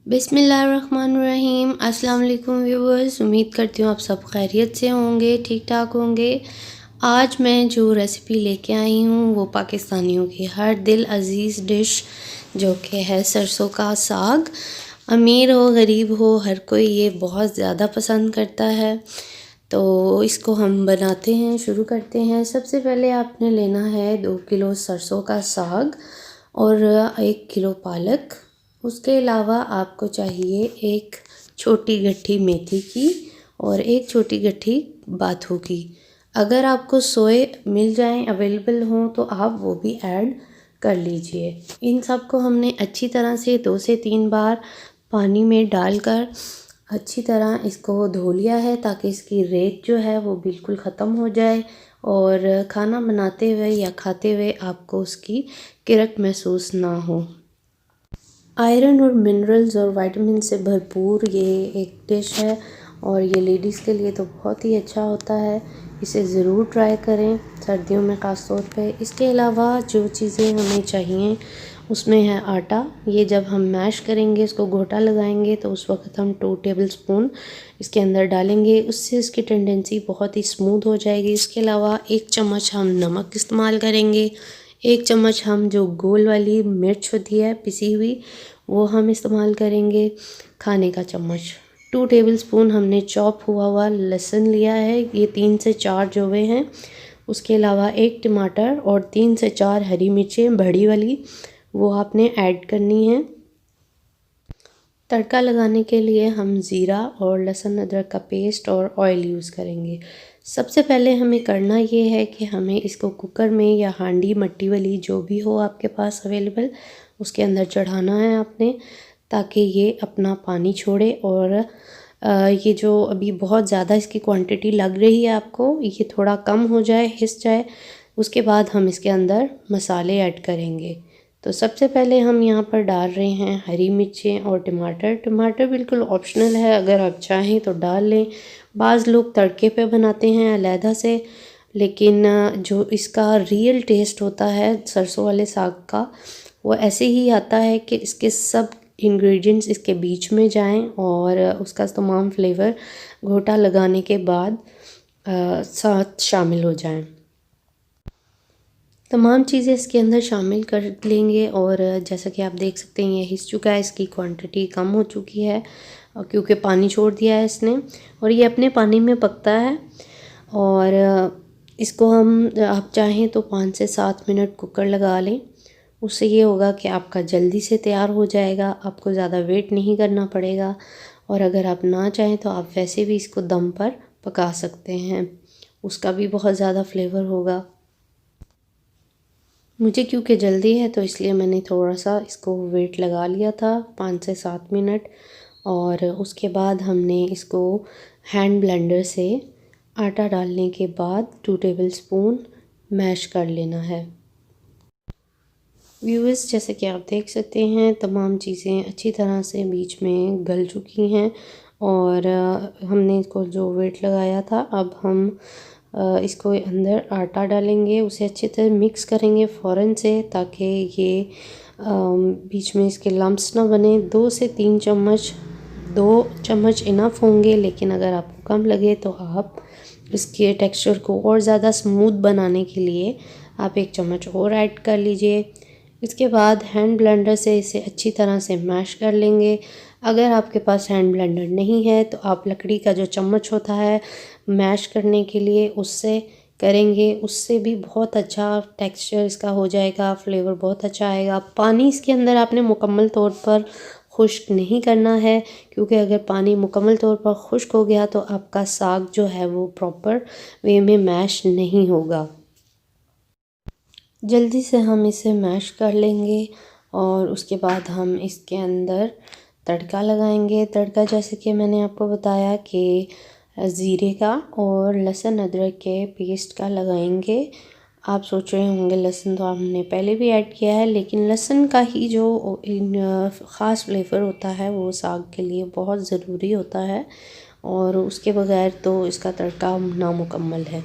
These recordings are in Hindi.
बिस्मिल्लाहिर्रहमानिर्रहीम। अस्सलाम वालेकुम व्यूवर्स, उम्मीद करती हूँ आप सब खैरियत से होंगे, ठीक ठाक होंगे। आज मैं जो रेसिपी लेके आई हूँ वो पाकिस्तानियों की हर दिल अज़ीज़ डिश जो कि है सरसों का साग। अमीर हो गरीब हो हर कोई ये बहुत ज़्यादा पसंद करता है। तो इसको हम बनाते हैं, शुरू करते हैं। सबसे पहले आपने लेना है 2 किलो सरसों का साग और 1 किलो पालक। उसके अलावा आपको चाहिए एक छोटी गट्ठी मेथी की और एक छोटी गट्ठी बाथू की। अगर आपको सोए मिल जाएं, अवेलेबल हों, तो आप वो भी ऐड कर लीजिए। इन सब को हमने अच्छी तरह से 2 से 3 बार पानी में डालकर अच्छी तरह इसको धो लिया है ताकि इसकी रेत जो है वो बिल्कुल ख़त्म हो जाए और खाना बनाते हुए या खाते हुए आपको उसकी किरक महसूस ना हो। आयरन और मिनरल्स और विटामिन से भरपूर ये एक डिश है और ये लेडीज़ के लिए तो बहुत ही अच्छा होता है। इसे ज़रूर ट्राई करें सर्दियों में ख़ास तौर पे। इसके अलावा जो चीज़ें हमें चाहिए उसमें है आटा। ये जब हम मैश करेंगे, इसको घोटा लगाएंगे, तो उस वक्त हम 2 टेबलस्पून इसके अंदर डालेंगे। उससे इसकी टेंडेंसी बहुत ही स्मूथ हो जाएगी। इसके अलावा 1 चम्मच हम नमक इस्तेमाल करेंगे। 1 चम्मच हम जो गोल वाली मिर्च होती है पिसी हुई वो हम इस्तेमाल करेंगे। खाने का चम्मच 2 टेबलस्पून हमने चॉप हुआ हुआ लहसुन लिया है, ये 3 से 4 जोवे हैं। उसके अलावा 1 टमाटर और 3 से 4 हरी मिर्चें बड़ी वाली वो आपने ऐड करनी है। तड़का लगाने के लिए हम ज़ीरा और लहसुन अदरक का पेस्ट और ऑयल यूज़ करेंगे। सबसे पहले हमें करना ये है कि हमें इसको कुकर में या हांडी मट्टी वाली जो भी हो आपके पास अवेलेबल उसके अंदर चढ़ाना है आपने, ताकि ये अपना पानी छोड़े और ये जो अभी बहुत ज़्यादा इसकी क्वांटिटी लग रही है आपको, ये थोड़ा कम हो जाए, हिस जाए। उसके बाद हम इसके अंदर मसाले ऐड करेंगे। तो सबसे पहले हम यहाँ पर डाल रहे हैं हरी मिर्चें और टमाटर। टमाटर बिल्कुल ऑप्शनल है, अगर आप चाहें तो डाल लें। बाज़ लोग तड़के पे बनाते हैं अलहदा से, लेकिन जो इसका रियल टेस्ट होता है सरसों वाले साग का वो ऐसे ही आता है कि इसके सब इंग्रेडिएंट्स इसके बीच में जाएं और उसका तमाम फ्लेवर घोटा लगाने के बाद साथ शामिल हो जाएं। तमाम चीज़ें इसके अंदर शामिल कर लेंगे और जैसा कि आप देख सकते हैं ये हिस चुका है, इसकी क्वांटिटी कम हो चुकी है क्योंकि पानी छोड़ दिया है इसने और ये अपने पानी में पकता है। और इसको हम आप चाहें तो 5 से 7 मिनट कुकर लगा लें। उससे ये होगा कि आपका जल्दी से तैयार हो जाएगा, आपको ज़्यादा वेट नहीं करना पड़ेगा। और अगर आप ना चाहें तो आप वैसे भी इसको दम पर पका सकते हैं, उसका भी बहुत ज़्यादा फ्लेवर होगा। मुझे क्योंकि जल्दी है तो इसलिए मैंने थोड़ा सा इसको वेट लगा लिया था 5 से 7 मिनट। और उसके बाद हमने इसको हैंड ब्लेंडर से आटा डालने के बाद 2 टेबलस्पून मैश कर लेना है। व्यूअर्स, जैसे कि आप देख सकते हैं तमाम चीज़ें अच्छी तरह से बीच में गल चुकी हैं और हमने इसको जो वेट लगाया था, अब हम इसको अंदर आटा डालेंगे, उसे अच्छी तरह मिक्स करेंगे फ़ौरन से ताकि ये बीच में इसके लम्प्स ना बने। 2 से 3 चम्मच, 2 चम्मच इनफ होंगे, लेकिन अगर आपको कम लगे तो आप इसके टेक्सचर को और ज़्यादा स्मूथ बनाने के लिए आप 1 चम्मच और ऐड कर लीजिए। इसके बाद हैंड ब्लेंडर से इसे अच्छी तरह से मैश कर लेंगे। अगर आपके पास हैंड ब्लेंडर नहीं है तो आप लकड़ी का जो चम्मच होता है मैश करने के लिए उससे करेंगे, उससे भी बहुत अच्छा टेक्सचर इसका हो जाएगा, फ्लेवर बहुत अच्छा आएगा। पानी इसके अंदर आपने मुकम्मल तौर पर खुश्क नहीं करना है, क्योंकि अगर पानी मुकम्मल तौर पर खुश्क हो गया तो आपका साग जो है वो प्रॉपर वे में मैश नहीं होगा। जल्दी से हम इसे मैश कर लेंगे और उसके बाद हम इसके अंदर तड़का लगाएंगे। तड़का जैसे कि मैंने आपको बताया कि ज़ीरे का और लहसुन अदरक के पेस्ट का लगाएंगे। आप सोच रहे होंगे लहसुन तो हमने पहले भी ऐड किया है, लेकिन लहसुन का ही जो ख़ास फ्लेवर होता है वो साग के लिए बहुत ज़रूरी होता है और उसके बगैर तो इसका तड़का नामुकम्मल है।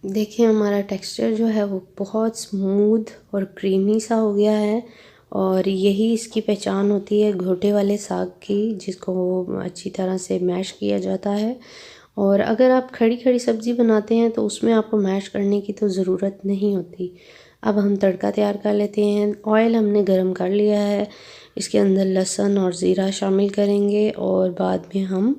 देखिए हमारा टेक्सचर जो है वो बहुत स्मूथ और क्रीमी सा हो गया है और यही इसकी पहचान होती है घोटे वाले साग की, जिसको अच्छी तरह से मैश किया जाता है। और अगर आप खड़ी खड़ी सब्ज़ी बनाते हैं तो उसमें आपको मैश करने की तो ज़रूरत नहीं होती। अब हम तड़का तैयार कर लेते हैं। ऑयल हमने गरम कर लिया है, इसके अंदर लहसुन और ज़ीरा शामिल करेंगे और बाद में हम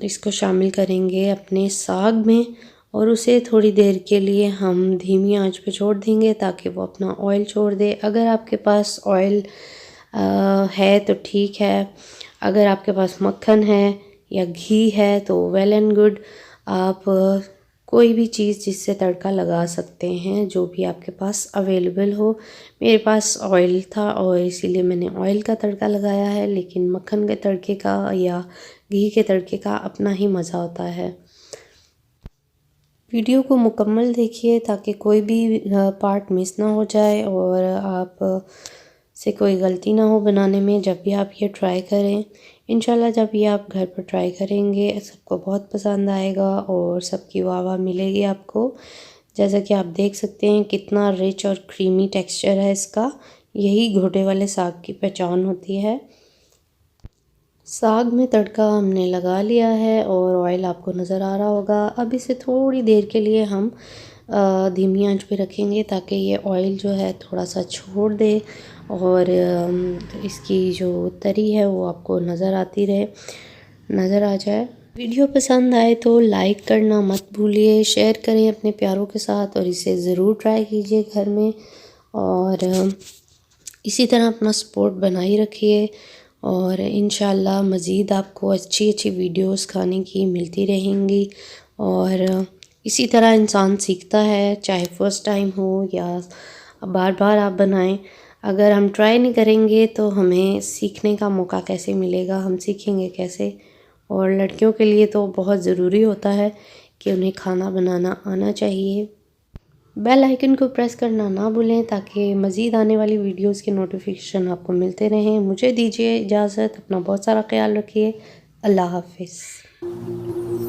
इसको शामिल करेंगे अपने साग में और उसे थोड़ी देर के लिए हम धीमी आंच पे छोड़ देंगे ताकि वो अपना ऑयल छोड़ दे। अगर आपके पास ऑयल है तो ठीक है, अगर आपके पास मक्खन है या घी है तो वेल एंड गुड। आप कोई भी चीज़ जिससे तड़का लगा सकते हैं, जो भी आपके पास अवेलेबल हो। मेरे पास ऑयल था और इसीलिए मैंने ऑयल का तड़का लगाया है, लेकिन मक्खन के तड़के का या घी के तड़के का अपना ही मज़ा होता है। वीडियो को मुकम्मल देखिए ताकि कोई भी पार्ट मिस ना हो जाए और आप से कोई गलती ना हो बनाने में जब भी आप ये ट्राई करें। इंशाल्लाह जब ये आप घर पर ट्राई करेंगे सबको बहुत पसंद आएगा और सबकी वाह मिलेगी आपको। जैसा कि आप देख सकते हैं कितना रिच और क्रीमी टेक्सचर है इसका। यही घोटे वाले साग की पहचान होती है। साग में तड़का हमने लगा लिया है और ऑयल आपको नज़र आ रहा होगा। अब इसे थोड़ी देर के लिए हम धीमी आंच पे रखेंगे ताकि ये ऑयल जो है थोड़ा सा छोड़ दे और इसकी जो तरी है वो आपको नज़र आ जाए। वीडियो पसंद आए तो लाइक करना मत भूलिए, शेयर करें अपने प्यारों के साथ और इसे ज़रूर ट्राई कीजिए घर में। और इसी तरह अपना सपोर्ट बनाए रखिए और इंशाल्लाह मज़ीद आपको अच्छी अच्छी वीडियोस खाने की मिलती रहेंगी। और इसी तरह इंसान सीखता है, चाहे फ़र्स्ट टाइम हो या बार बार आप बनाएं। अगर हम ट्राई नहीं करेंगे तो हमें सीखने का मौका कैसे मिलेगा, हम सीखेंगे कैसे। और लड़कियों के लिए तो बहुत ज़रूरी होता है कि उन्हें खाना बनाना आना चाहिए। बेल आइकन को प्रेस करना ना भूलें ताकि मज़ीद आने वाली वीडियोस के नोटिफिकेशन आपको मिलते रहें। मुझे दीजिए इजाज़त, अपना बहुत सारा ख्याल रखिए। अल्लाह हाफ़िज़।